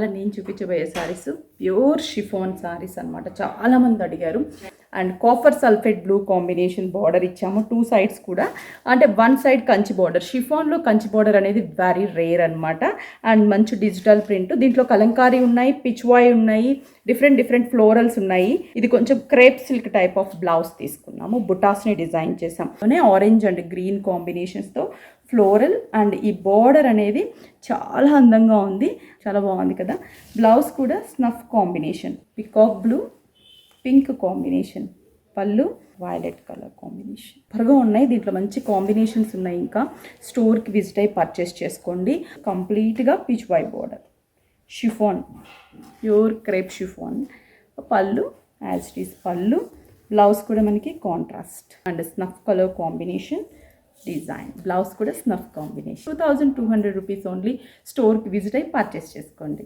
ఇవాళ నేను చూపించబోయే శారీస్ ప్యూర్ షిఫాన్ శారీస్ అనమాట. చాలామంది అడిగారు. And copper sulphate blue combination border ఇచ్చాము 2 sides కూడా. అంటే 1 side కంచి బార్డర్. షిఫాన్లో కంచి బార్డర్ అనేది వెరీ రేర్ అనమాట. అండ్ మంచి డిజిటల్ ప్రింట్. దీంట్లో కలంకారీ ఉన్నాయి, పిచ్వాయ్ ఉన్నాయి, డిఫరెంట్ ఫ్లోరల్స్ ఉన్నాయి. ఇది కొంచెం crepe silk type of blouse తీసుకున్నాము. బుటాస్ని డిజైన్ చేసాం. ఆరెంజ్ అండ్ గ్రీన్ కాంబినేషన్స్తో ఫ్లోరల్ అండ్ ఈ బార్డర్ అనేది చాలా అందంగా ఉంది. చాలా బాగుంది కదా. బ్లౌజ్ కూడా snuff combination, peacock blue pink combination, పళ్ళు వైలెట్ కలర్ కాంబినేషన్. త్వరగా ఉన్నాయి. దీంట్లో మంచి కాంబినేషన్స్ ఉన్నాయి. ఇంకా స్టోర్కి విజిట్ అయ్యి పర్చేస్ చేసుకోండి. కంప్లీట్గా peach with border, chiffon, pure crepe chiffon. Pallu as it is pallu. Blouse కూడా మనకి contrast and snuff colour combination design. Blouse కూడా స్నఫ్ కాంబినేషన్. 2200 rupees only. స్టోర్కి విజిట్ అయ్యి పర్చేస్ చేసుకోండి.